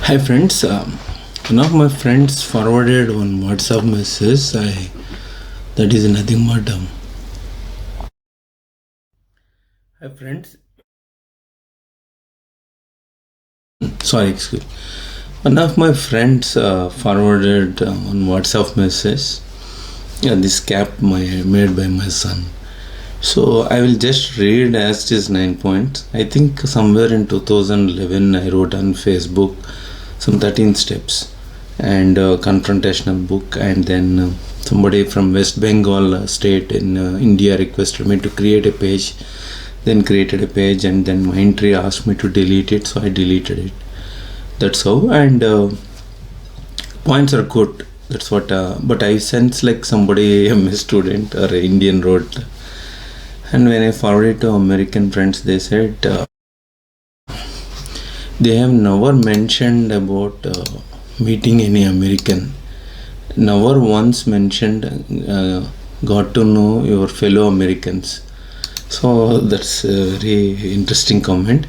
Hi friends, one of my friends forwarded one WhatsApp message. That is nothing but hi friends. Sorry, excuse. One of my friends forwarded one WhatsApp message. Yeah, this cap made by my son. So I will just read as it is 9 points. I think somewhere in 2011 I wrote on Facebook some 13 steps and confrontational book, and then somebody from West Bengal state in India requested me to create a page, then created a page, and then Mindtree asked me to delete it, so I deleted it. That's how. And points are good, that's what, but I sense like somebody, a student or a Indian wrote, and when I forwarded to American friends, they said they have never mentioned about meeting any American. Never once mentioned got to know your fellow Americans. So that's a very interesting comment.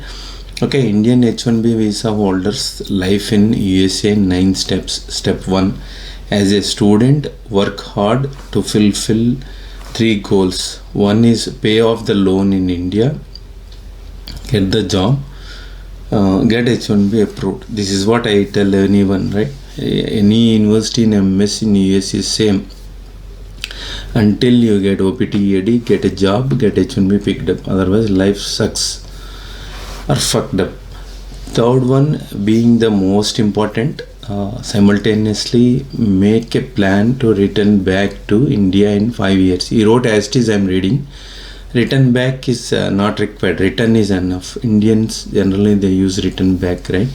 Okay, Indian H1B visa holders life in USA 9 steps. Step 1: as a student, work hard to fulfill 3 goals. One is pay off the loan in India, get the job, get H1B approved. This is what I tell anyone, right? Any university in MS in US is same. Until you get OPT EAD, get a job, get H1B picked up. Otherwise, life sucks or fucked up. Third one being the most important, simultaneously make a plan to return back to India in 5 years. He wrote as it is, I am reading. Return back is not required. Return is enough. Indians generally they use return back, right?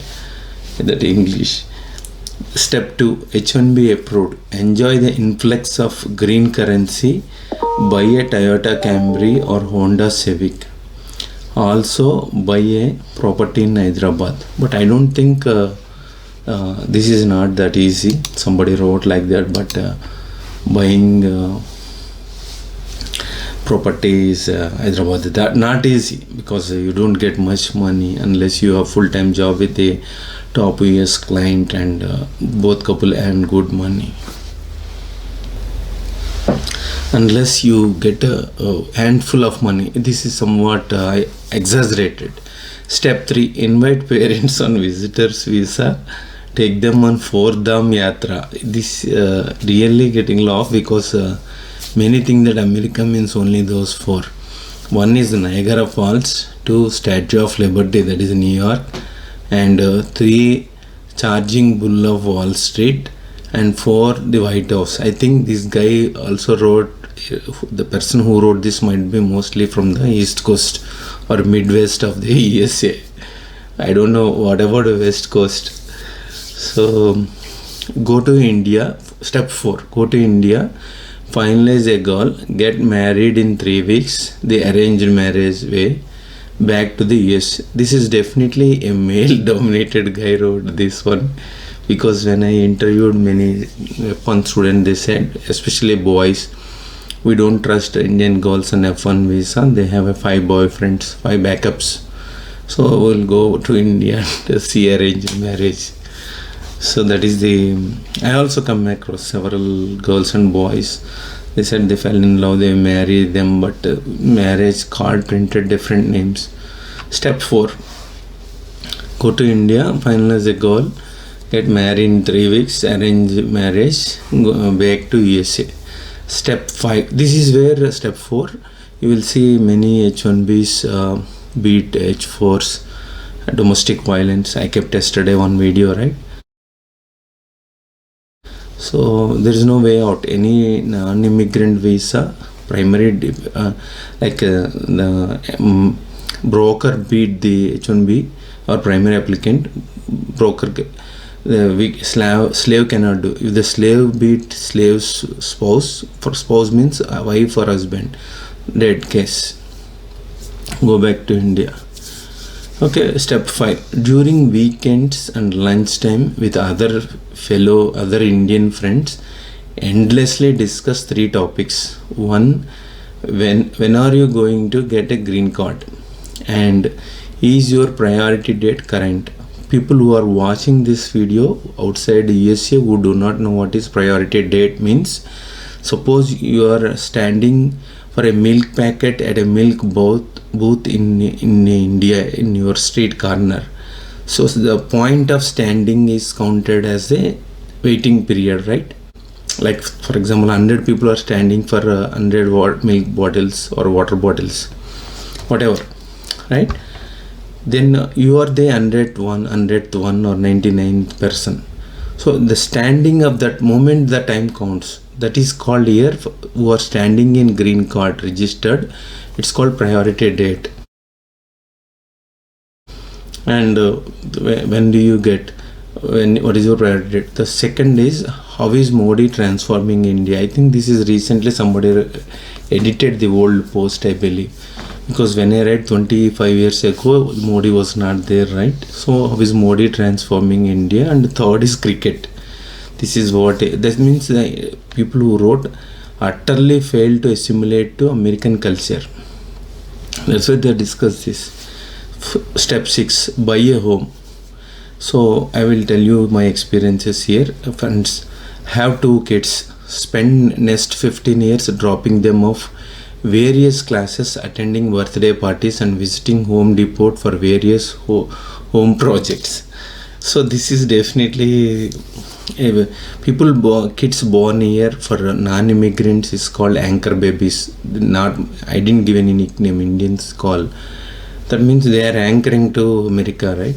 That English. Step 2: H1B approved. Enjoy the influx of green currency. Buy a Toyota Camry or Honda Civic. Also buy a property in Hyderabad. But I don't think this is not that easy. Somebody wrote like that, but buying property is Hyderabad, that not easy, because you don't get much money unless you have full-time job with a top US client, and both couple earn good money. Unless you get a handful of money, this is somewhat exaggerated. Step 3: invite parents on visitors visa, take them on 4-dham yatra. This really getting laugh, because many think that America means only those 4. One is Niagara Falls, 2 Statue of Liberty, that is New York, and 3 Charging Bull of Wall Street, and 4 the White House. I think this guy also wrote, the person who wrote this might be mostly from the East Coast or Midwest of the USA. I don't know what about the West Coast. So go to India. Step 4: go to India, finalize a girl, get married in 3 weeks, the arranged marriage way, back to the US. This is definitely a male dominated guy wrote this one, because when I interviewed many F1 students, they said, especially boys, we don't trust Indian girls on F1 visa. They have a 5 boyfriends, 5 backups. So we'll go to India to see arranged marriage. So that is I also come across several girls and boys. They said they fell in love, they married them, but marriage card printed different names. Step 4: go to India, finalize a girl, get married in 3 weeks, arrange marriage, go back to USA. Step 5: this is where step 4, you will see many H1Bs beat H4s, domestic violence. I kept yesterday one video, right? So there is no way out. Any non-immigrant visa, primary the broker beat the H1B or primary applicant. Broker, slave cannot do. If the slave beat slave's spouse, for spouse means wife or husband, dead case. Go back to India. Okay, step 5: during weekends and lunchtime with other Indian friends, endlessly discuss 3 topics. 1: when are you going to get a green card, and is your priority date current? people who are watching this video outside USA who do not know what is priority date means, suppose you are standing for a milk packet at a milk booth in India in your street corner. So the point of standing is counted as a waiting period, right? Like for example, 100 people are standing for 100 milk bottles or water bottles, whatever, right? Then you are the 100th one or 99th person. So the standing of that moment, the time counts. That is called here, who are standing in green card registered, it's called priority date. And when do you get, what is your priority date? The second is, how is Modi transforming India? I think this is recently somebody edited the old post, I believe, because when I read 25 years ago, Modi was not there, right? So how is Modi transforming India? And the third is cricket. This is what, that means the people who wrote utterly failed to assimilate to American culture. That's why they discuss this. Step 6, buy a home. So I will tell you my experiences here. Friends, have 2 kids, spend next 15 years dropping them off various classes, attending birthday parties and visiting Home Depot for various home projects. So this is definitely kids born here for non-immigrants is called anchor babies. I didn't give any nickname, Indians call. That means they are anchoring to America, right?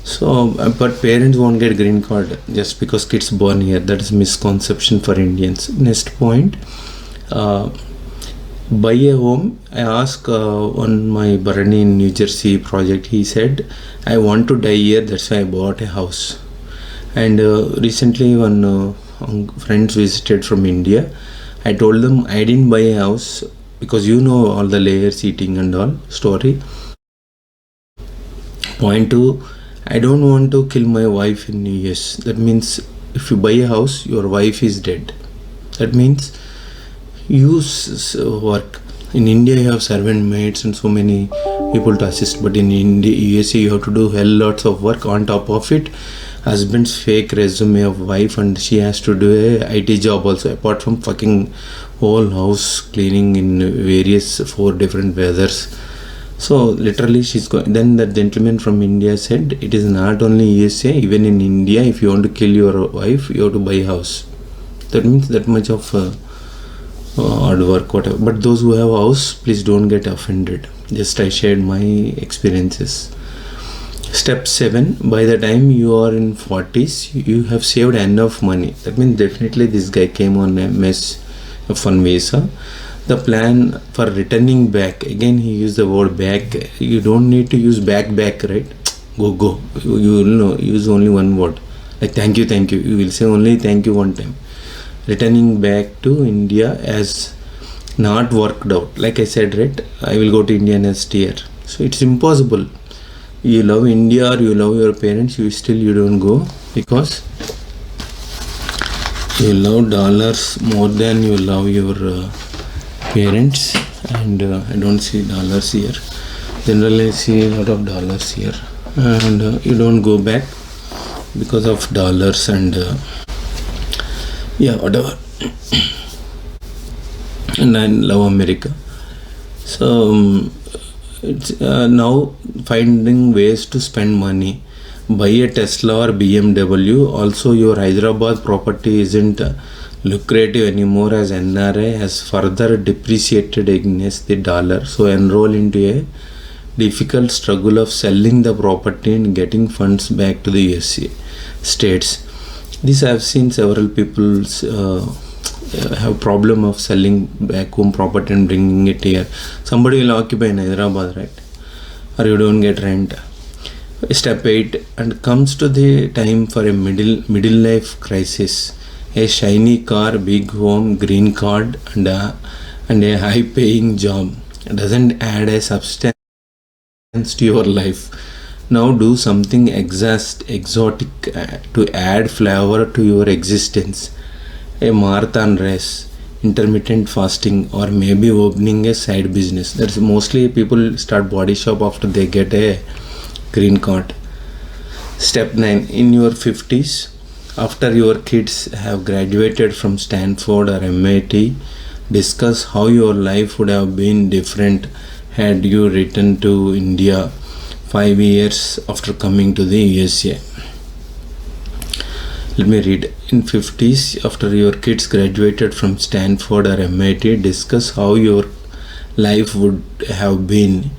So, but parents won't get green card just because kids born here. That is misconception for Indians. Next point, buy a home. I asked on my Barani in New Jersey project, he said, I want to die here, that's why I bought a house. And recently when friends visited from India, I told them I didn't buy a house because you know all the layers, eating and all story. Point 2, I don't want to kill my wife in US. That means if you buy a house, your wife is dead. That means you work. In India you have servant maids and so many people to assist, but in India, USA you have to do hell lots of work. On top of it, husband's fake resume of wife, and she has to do a IT job also, apart from fucking whole house cleaning in various 4 different weathers. So literally she's going. Then the gentleman from India said, it is not only USA, even in India, if you want to kill your wife, you have to buy a house. That means that much of hard work, whatever. But those who have a house, please don't get offended. Just I shared my experiences. Step 7, by the time you are in 40s, you have saved enough money. That means definitely this guy came on a F1 visa. The plan for returning back, again he used the word back. You don't need to use back, right? Go. You will know, use only one word. Like thank you. You will say only thank you one time. Returning back to India as not worked out. Like I said, right? I will go to India next year. So it's impossible. You love India or you love your parents, you don't go because you love dollars more than you love your parents. And I don't see dollars here. Generally I see a lot of dollars here, and you don't go back because of dollars and whatever. And I love America. So it's now finding ways to spend money. Buy a Tesla or BMW. Also your Hyderabad property isn't lucrative anymore as NRI has further depreciated against the dollar. So enroll into a difficult struggle of selling the property and getting funds back to the U.S.C. states. This I have seen several people have problem of selling back home property and bringing it here. Somebody will occupy in Hyderabad, right? Or you don't get rent. Step 8, and comes to the time for a middle life crisis. A shiny car, big home, green card, and a high paying job doesn't add a substance to your life. Now do something exotic to add flavor to your existence. A marathon race, intermittent fasting, or maybe opening a side business. That's mostly people start body shop after they get a green card. Step 9. In your 50s, after your kids have graduated from Stanford or MIT, discuss how your life would have been different had you returned to India 5 years after coming to the USA. Let me read. In 50s, after your kids graduated from Stanford or MIT, discuss how your life would have been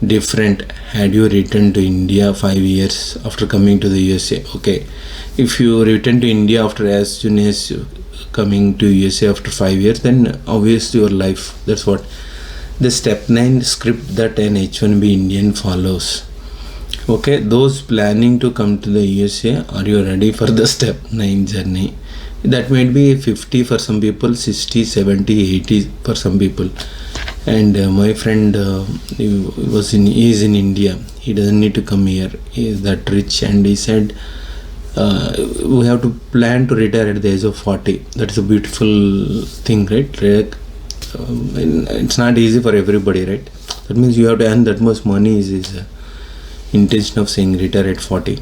different had you returned to India 5 years after coming to the USA. Okay, if you return to India after as soon as coming to USA after 5 years, then obviously your life, that's what the step 9 script that an H1B Indian follows. Okay, those planning to come to the USA, are you ready for the step 9 journey? That might be 50 for some people, 60, 70, 80 for some people. And my friend he is in India. He doesn't need to come here. He is that rich, and he said we have to plan to retire at the age of 40. That's a beautiful thing, right? It's not easy for everybody, right? That means you have to earn that much money is intention of saying retire at 40.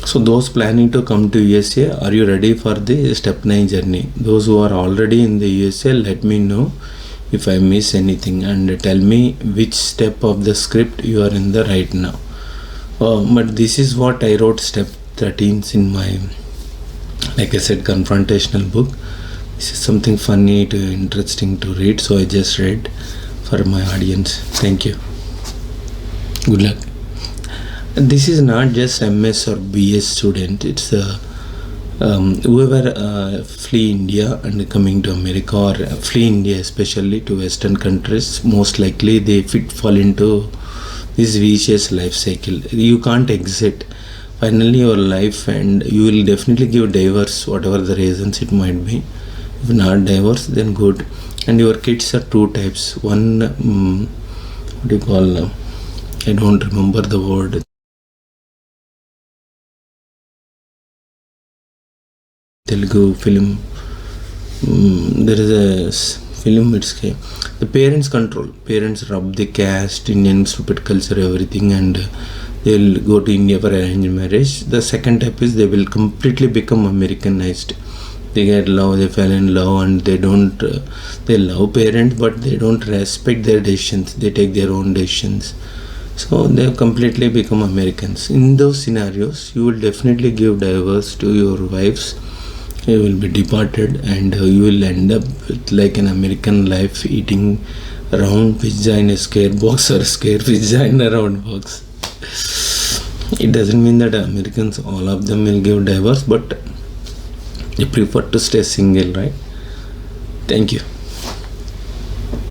So those planning to come to USA, are you ready for the step 9 journey? Those who are already in the USA, let me know if I miss anything and tell me which step of the script you are in the right now. But this is what I wrote, step 13 in my, like I said, confrontational book. This is something funny to interesting to read, so I just read for my audience. Thank you. Good luck. This is not just MS or BS student. It's whoever flee India and coming to America, or flee India especially to Western countries, most likely they fall into this vicious life cycle. You can't exit. Finally your life, and you will definitely give divorce, whatever the reasons it might be. If not divorce, then good. And your kids are two types. One, what do you call, I don't remember the word. Telugu film, there is a film, it's the parents control. Parents rub the caste, Indian stupid culture, everything, and they will go to India for arranged marriage. The second type is they will completely become Americanized. They get love, they fall in love, and they don't, they love parents, but they don't respect their decisions. They take their own decisions. So they have completely become Americans. In those scenarios, you will definitely give divorce to your wives. You will be deported, and you will end up with like an American life, eating round pizza in a square box or square pizza in a round box. It doesn't mean that Americans, all of them will give divorce, but they prefer to stay single, right? Thank you.